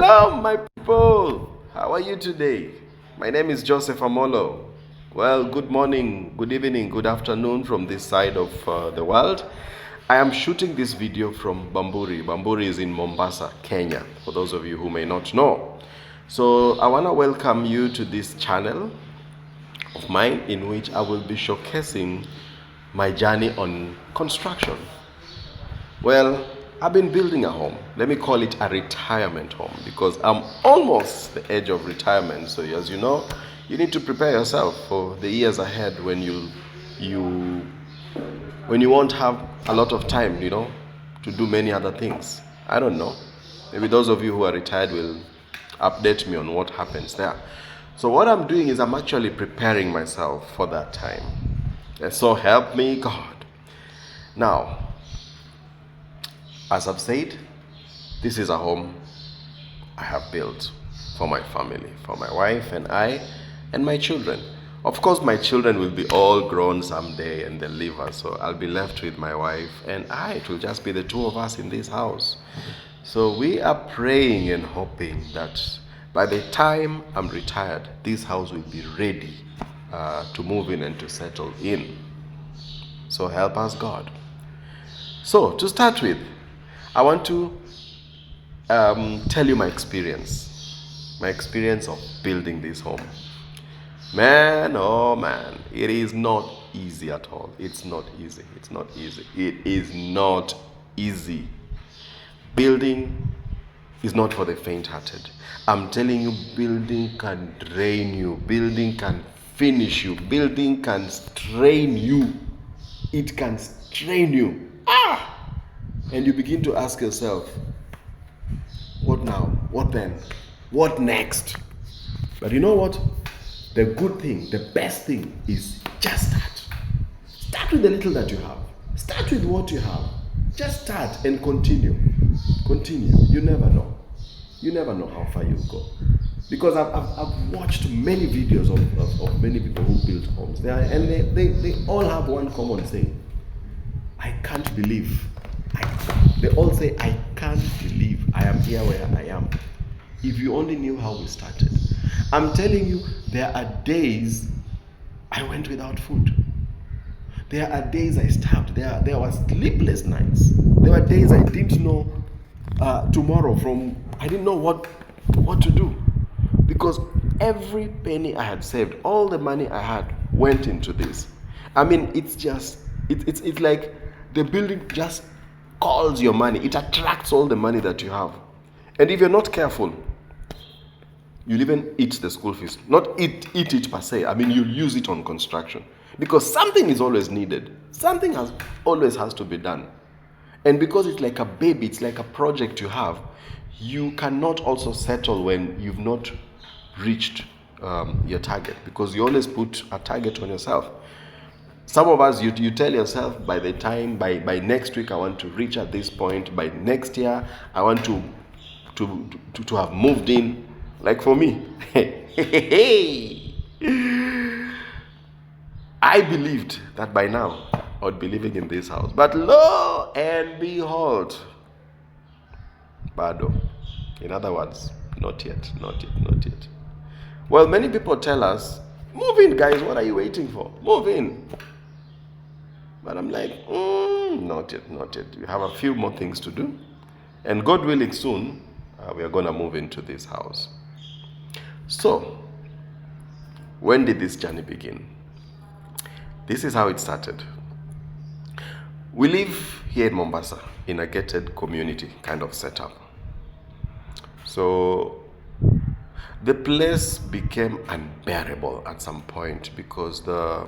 Hello, my people. How are you today? My name is Joseph Amolo. Well, good morning, good evening, good afternoon from this side of the world. I am shooting this video from Bamburi. Bamburi is in Mombasa, Kenya, for those of you who may not know. So I want to welcome you to this channel of mine in which I will be showcasing my journey on construction. Well, I've been building a home. Let me call it a retirement home because I'm almost the edge of retirement. So as you know, you need to prepare yourself for the years ahead when you won't have a lot of time, to do many other things. I don't know. Maybe those of you who are retired will update me on what happens there. So what I'm doing is I'm actually preparing myself for that time. And so help me God. Now, as I've said, this is a home I have built for my family, for my wife and I, and my children. Of course, my children will be all grown someday and they'll leave us, so I'll be left with my wife and I. It will just be the two of us in this house. So we are praying and hoping that by the time I'm retired, this house will be ready to move in and to settle in. So help us, God. So to start with, I want to tell you my experience of building this home. Man, oh man, it is not easy at all. It's not easy. It is not easy. Building is not for the faint-hearted. I'm telling you, building can drain you. Building can finish you. Building can strain you. It can strain you. And you begin to ask yourself, what now? What then? What next? But you know what? The good thing, the best thing is just start. Start with the little that you have. Start with what you have. Just start and continue. Continue. You never know. You never know how far you'll go. Because I've watched many videos of many people who build homes. They all have one common saying. I can't believe. They all say, I can't believe I am here where I am. If you only knew how we started. I'm telling you, there are days I went without food. There are days I starved. There were sleepless nights. There were days I didn't know tomorrow I didn't know what to do. Because every penny I had saved, all the money I had went into this. I mean, it's like the building just calls your money. It attracts all the money that you have. And if you're not careful, you'll even eat the school fees. Not eat it per se. I mean, you'll use it on construction. Because something is always needed. Something always has to be done. And because it's like a baby, it's like a project you have, you cannot also settle when you've not reached your target. Because you always put a target on yourself. Some of us, you tell yourself by next week I want to reach at this point. By next year I want to have moved in. Like for me, I believed that by now I would be living in this house. But lo and behold, bado. In other words, not yet. Well, many people tell us, move in, guys. What are you waiting for? Move in. But I'm like, not yet. We have a few more things to do. And God willing, soon, we are going to move into this house. So, when did this journey begin? This is how it started. We live here in Mombasa in a gated community kind of setup. So, the place became unbearable at some point because the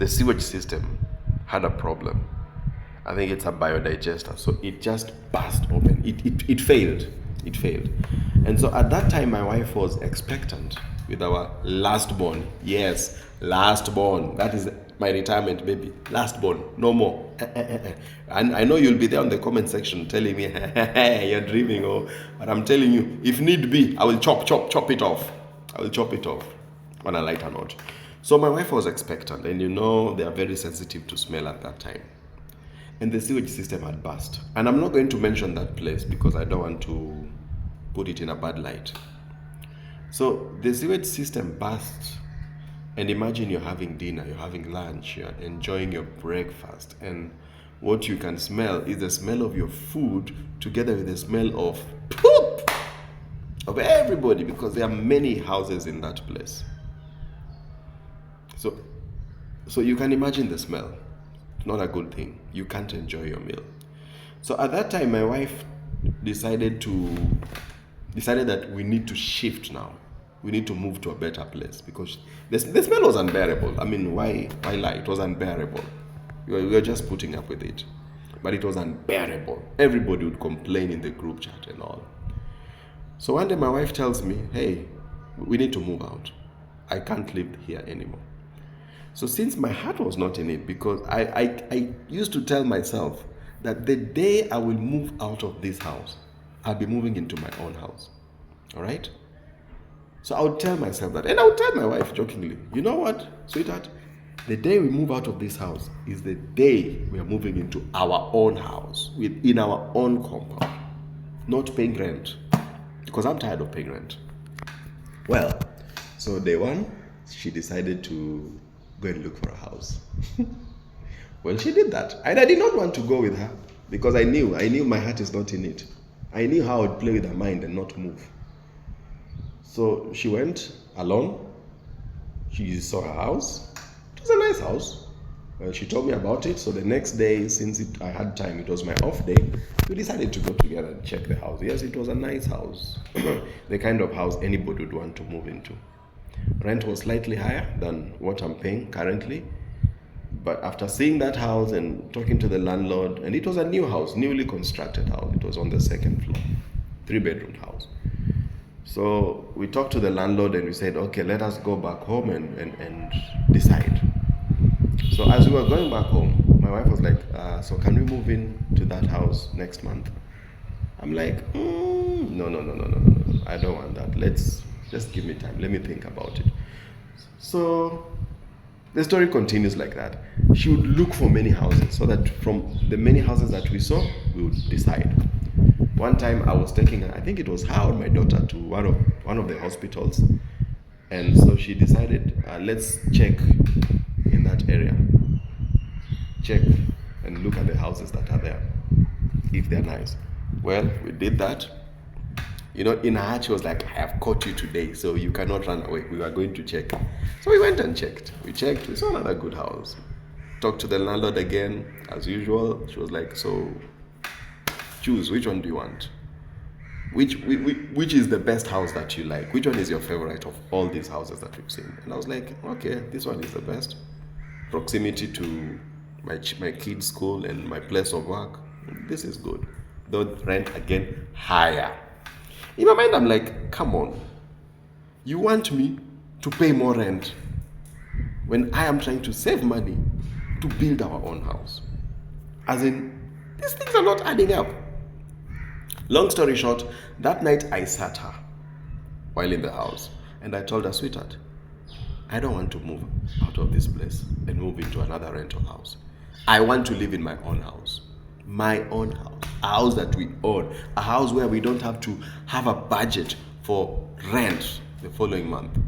sewage system had a problem. I think it's a biodigester, so it just burst open. It failed. And so at that time, my wife was expectant with our last born. Yes, last born. That is my retirement baby. Last born, no more. And I know you'll be there on the comment section telling me, you're dreaming, but I'm telling you, if need be, I will chop it off. I will chop it off on a lighter note. So my wife was expectant, and they are very sensitive to smell at that time. And the sewage system had burst. And I'm not going to mention that place because I don't want to put it in a bad light. So the sewage system bursts, and imagine you're having dinner, you're having lunch, you're enjoying your breakfast, and what you can smell is the smell of your food together with the smell of poop of everybody, because there are many houses in that place. So you can imagine the smell. It's not a good thing. You can't enjoy your meal. So at that time, my wife decided that we need to shift now. We need to move to a better place, because the smell was unbearable. I mean, why lie? It was unbearable. We were just putting up with it. But it was unbearable. Everybody would complain in the group chat and all. So one day my wife tells me, hey, we need to move out. I can't live here anymore. So since my heart was not in it, because I used to tell myself that the day I will move out of this house, I'll be moving into my own house. All right? So I would tell myself that. And I would tell my wife jokingly, you know what, sweetheart? The day we move out of this house is the day we are moving into our own house, within our own compound, not paying rent, because I'm tired of paying rent. Well, so day one, she decided to go and look for a house. Well, she did that. And I did not want to go with her, because I knew my heart is not in it. I knew how I would play with her mind and not move. So she went alone. She saw her house. It was a nice house. She told me about it. So the next day, since I had time, it was my off day, we decided to go together and check the house. Yes, it was a nice house. The kind of house anybody would want to move into. Rent was slightly higher than what I'm paying currently. But after seeing that house and talking to the landlord, and it was a new house, newly constructed house. It was on the second floor, 3-bedroom house. So we talked to the landlord and we said, okay, let us go back home and decide. So as we were going back home, my wife was like, so can we move in to that house next month? I'm like, no, I don't want that. Let's just give me time. Let me think about it. So the story continues like that. She would look for many houses, so that from the many houses that we saw, we would decide. One time I was taking her, I think it was her or my daughter, to one of the hospitals. And so she decided, let's check in that area. Check and look at the houses that are there, if they're nice. Well, we did that. You know, in her heart, she was like, I have caught you today, so you cannot run away. We are going to check. So we went and checked. We checked. We saw another good house. Talked to the landlord again, as usual. She was like, so choose, which one do you want? Which is the best house that you like? Which one is your favorite of all these houses that we've seen? And I was like, okay, this one is the best. Proximity to my kids' school and my place of work. This is good. Though rent, again, higher. In my mind, I'm like, come on. You want me to pay more rent when I am trying to save money to build our own house? As in, these things are not adding up. Long story short, that night I sat her while in the house and I told her, sweetheart, I don't want to move out of this place and move into another rental house. I want to live in my own house. My own house. A house that we own. A house where we don't have to have a budget for rent the following month.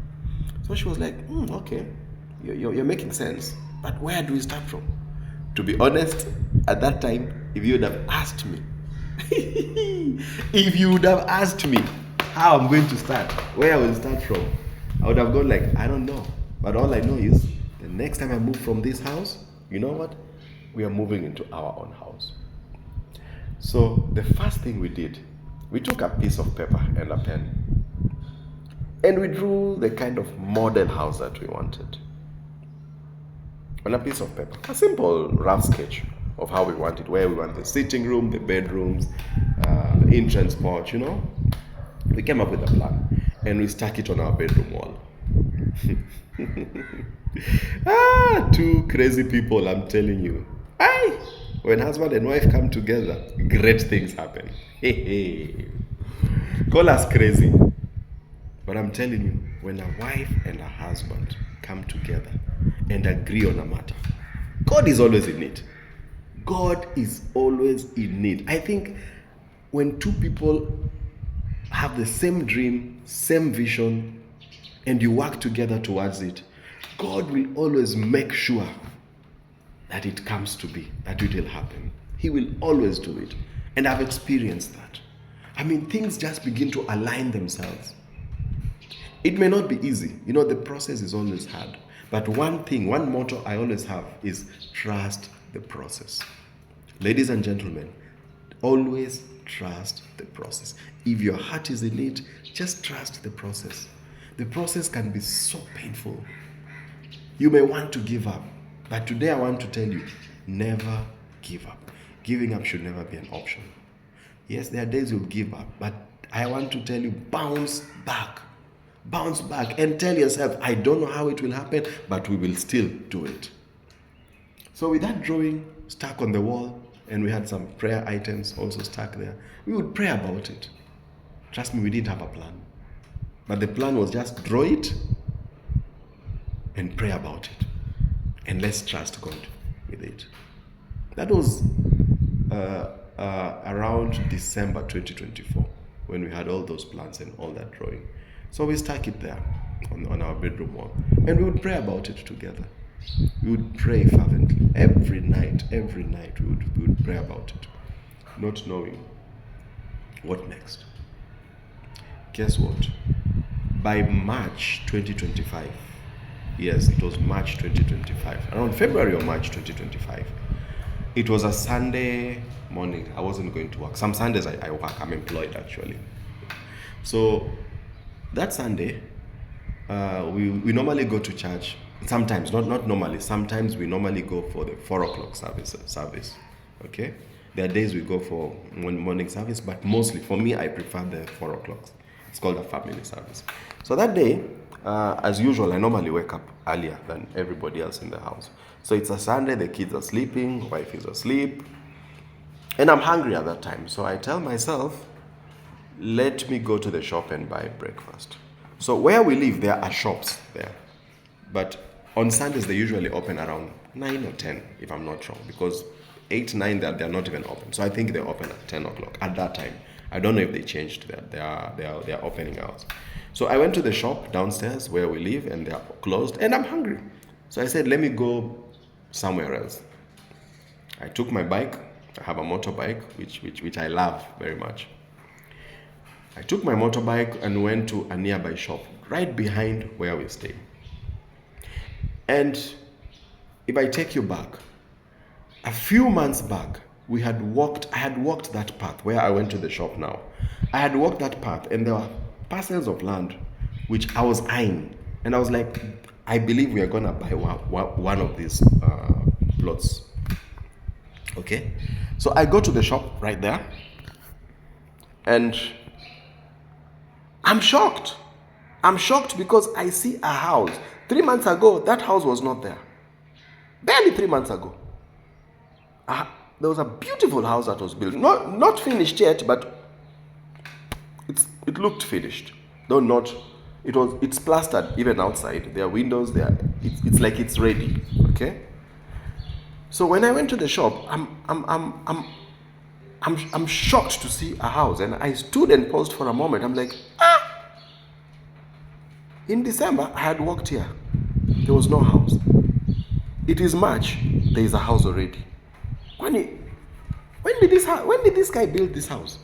So she was like, okay, you're making sense. But where do we start from? To be honest, at that time, if you would have asked me, how I'm going to start, where I will start from, I would have gone like, I don't know. But all I know is, the next time I move from this house, you know what? We are moving into our own house. So the first thing we did, we took a piece of paper and a pen, and we drew the kind of model house that we wanted on a piece of paper. A simple rough sketch of how we want it, where we want the sitting room, the bedrooms, entrance porch, you know. We came up with a plan and we stuck it on our bedroom wall. Two crazy people, I'm telling you. When husband and wife come together, great things happen. Call us crazy. But I'm telling you, when a wife and a husband come together and agree on a matter, God is always in it. God is always in it. I think when two people have the same dream, same vision, and you work together towards it, God will always make sure that it comes to be, that it will happen. He will always do it. And I've experienced that. I mean, things just begin to align themselves. It may not be easy. You know, the process is always hard. But one motto I always have is trust the process. Ladies and gentlemen, always trust the process. If your heart is in it, just trust the process. The process can be so painful. You may want to give up, but today I want to tell you, never give up. Giving up should never be an option. Yes, there are days you'll give up, but I want to tell you, bounce back. Bounce back and tell yourself, I don't know how it will happen, but we will still do it. So with that drawing stuck on the wall, and we had some prayer items also stuck there, we would pray about it. Trust me, we didn't have a plan. But the plan was just draw it and pray about it. And let's trust God with it. That was around December 2024 when we had all those plans and all that drawing. So we stuck it there on our bedroom wall. And we would pray about it together. We would pray fervently. Every night we would pray about it. Not knowing what next. Guess what? By March 2025, yes, it was March 2025, around February or March 2025, it was a Sunday morning. I wasn't going to work. Some Sundays I work. I'm employed actually. So that Sunday, we normally go to church. Sometimes, not normally. Sometimes we normally go for the 4 o'clock service. Okay? There are days we go for morning service, but mostly for me, I prefer the 4 o'clock. It's called a family service. So that day, as usual, I normally wake up earlier than everybody else in the house. So it's a Sunday, the kids are sleeping, wife is asleep, and I'm hungry at that time. So I tell myself, let me go to the shop and buy breakfast. So where we live, there are shops there. But on Sundays, they usually open around 9 or 10, if I'm not wrong, because 8, 9, they're not even open. So I think they open at 10 o'clock at that time. I don't know if they changed their opening hours. So I went to the shop downstairs where we live, and they're closed, and I'm hungry. So I said, let me go somewhere else. I took my bike. I have a motorbike, which I love very much. I took my motorbike and went to a nearby shop right behind where we stay. And if I take you back, a few months back, I had walked that path where I went to the shop now. I had walked that path, and there were parcels of land which I was eyeing. And I was like, I believe we are going to buy one of these plots. Okay? So I go to the shop right there, and I'm shocked. I'm shocked because I see a house. 3 months ago, that house was not there. Barely 3 months ago. There was a beautiful house that was built. Not finished yet, but it looked finished. Though not, it's plastered even outside. There are windows there. It's like it's ready. Okay? So when I went to the shop, I'm shocked to see a house, and I stood and paused for a moment. I'm like, In December, I had walked here. There was no house. It is March. There is a house already. When did this guy build this house?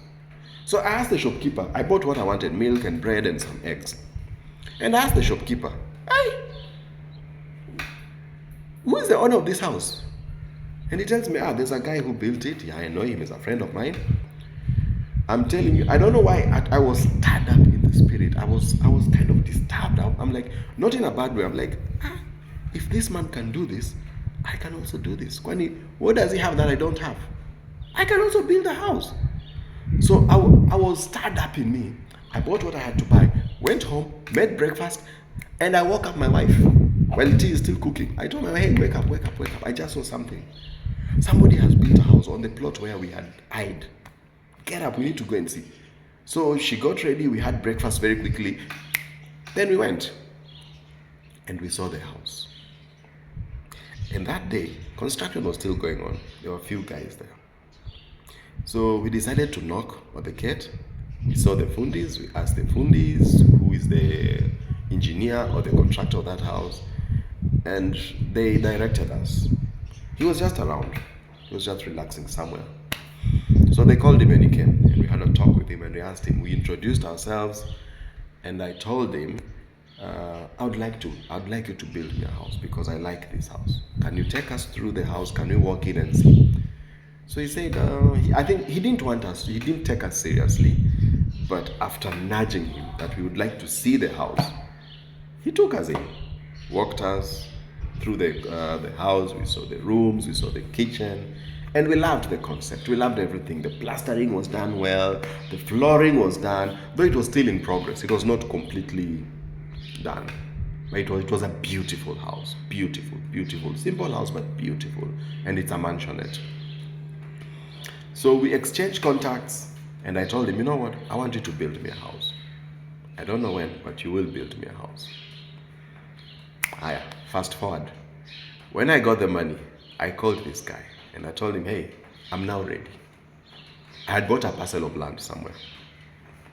So I asked the shopkeeper. I bought what I wanted, milk and bread and some eggs. And I asked the shopkeeper, hey, who is the owner of this house? And he tells me, there's a guy who built it. Yeah, I know him. He's a friend of mine. I'm telling you, I don't know why I was stirred up in the spirit. I was kind of disturbed. I'm like, not in a bad way. I'm like, if this man can do this, I can also do this. What does he have that I don't have? I can also build a house. So I was stirred up in me. I bought what I had to buy, went home, made breakfast, and I woke up my wife while tea is still cooking. I told my wife, hey, wake up. I just saw something. Somebody has built a house on the plot where we had eyed. Get up, we need to go and see. So she got ready, we had breakfast very quickly. Then we went and we saw the house. And that day, construction was still going on. There were a few guys there. So we decided to knock on the gate, We saw the fundis, we asked the fundis who is the engineer or the contractor of that house, and they directed us. He was just around, he was just relaxing somewhere. So they called him and he came, and we had a talk with him, and we asked him, we introduced ourselves, and I told him, I'd like you to build me a house because I like this house. Can you take us through the house? Can we walk in and see? So he said, I think he didn't take us seriously, but after nudging him that we would like to see the house, he took us in, walked us through the house. We saw the rooms, we saw the kitchen, and we loved the concept. We loved everything. The plastering was done well, the flooring was done, though it was still in progress. It was not completely done. But it was a beautiful house. Beautiful, beautiful. Simple house, but beautiful. And it's a mansionette. So we exchanged contacts, and I told him, you know what? I want you to build me a house. I don't know when, but you will build me a house. Fast forward. When I got the money, I called this guy, and I told him, hey, I'm now ready. I had bought a parcel of land somewhere,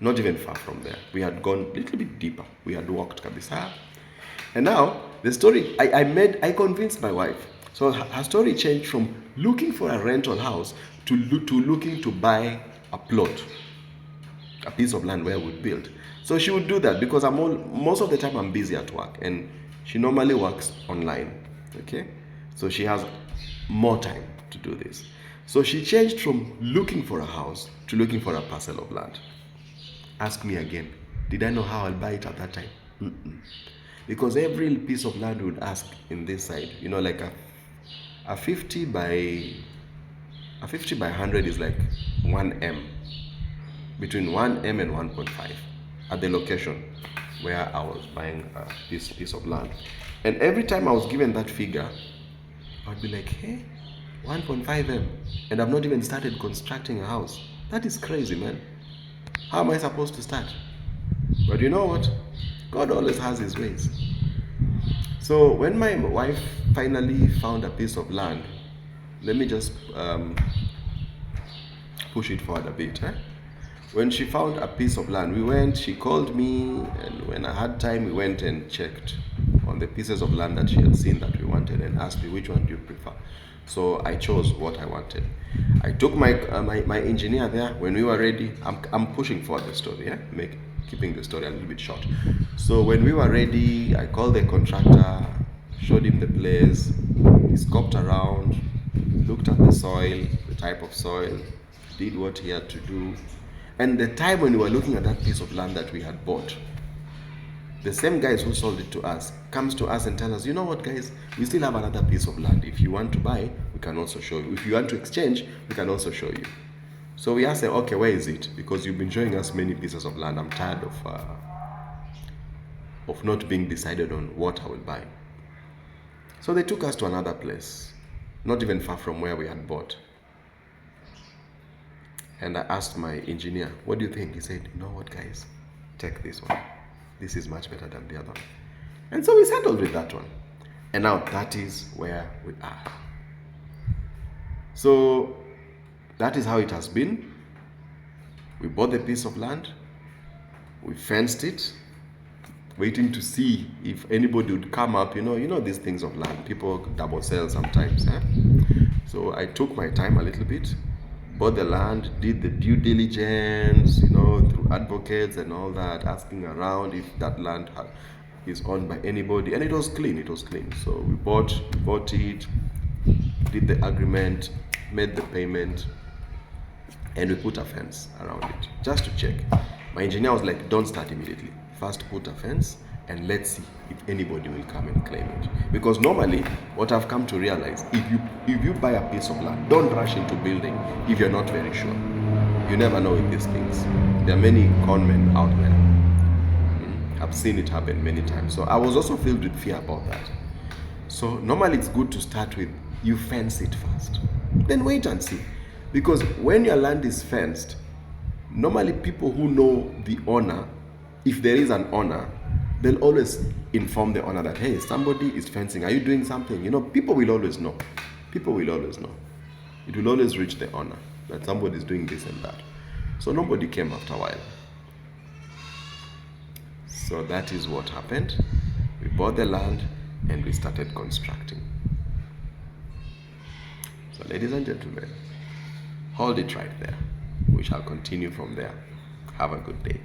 not even far from there. We had gone a little bit deeper. We had walked kabisa. And now the story, I convinced my wife. So her story changed from looking for a rental house to looking to buy a plot, a piece of land where we'd build. So she would do that because most of the time I'm busy at work, and she normally works online. Okay, so she has more time to do this. So she changed from looking for a house to looking for a parcel of land. Ask me again, did I know how I'll buy it at that time? Because every piece of land would ask in this side, like a 50 by 100 is like 1M, between 1M and 1.5 at the location where I was buying this piece of land. And every time I was given that figure, I'd be like, hey, 1.5M, and I've not even started constructing a house. That is crazy, man. How am I supposed to start? But you know what? God always has his ways. So when my wife finally found a piece of land, let me just push it forward a bit. When she found a piece of land, she called me, and when I had time, we went and checked on the pieces of land that she had seen that we wanted, and asked me, which one do you prefer? So I chose what I wanted. I took my engineer there. When we were ready, I'm pushing for the story, keeping the story a little bit short. So when we were ready, I called the contractor, showed him the place. He scoped around, looked at the soil, the type of soil, did what he had to do. And the time when we were looking at that piece of land that we had bought, the same guys who sold it to us comes to us and tell us, you know what, guys, we still have another piece of land. If you want to buy, we can also show you. If you want to exchange, we can also show you. So we asked them, okay, where is it? Because you've been showing us many pieces of land. I'm tired of not being decided on what I will buy. So they took us to another place, not even far from where we had bought. And I asked my engineer, what do you think? He said, you know what, guys, take this one. This is much better than the other one. And so we settled with that one. And now that is where we are. So that is how it has been. We bought the piece of land. We fenced it, waiting to see if anybody would come up. You know these things of land. People double sell sometimes. So I took my time a little bit, bought the land, did the due diligence, through advocates and all that, asking around if that land is owned by anybody, and it was clean. So we bought it, did the agreement, made the payment, and we put a fence around it just to check. My engineer was like, don't start immediately. First put a fence and let's see if anybody will come and claim it. Because normally, what I've come to realize, if you buy a piece of land, don't rush into building if you're not very sure. You never know with these things. There are many con men out there. I've seen it happen many times. So I was also filled with fear about that. So normally it's good to start with, you fence it first. Then wait and see. Because when your land is fenced, normally people who know the owner, if there is an owner, they'll always inform the owner that, hey, somebody is fencing. Are you doing something? People will always know. It will always reach the owner that somebody is doing this and that. So nobody came after a while. So that is what happened. We bought the land and we started constructing. So ladies and gentlemen, hold it right there. We shall continue from there. Have a good day.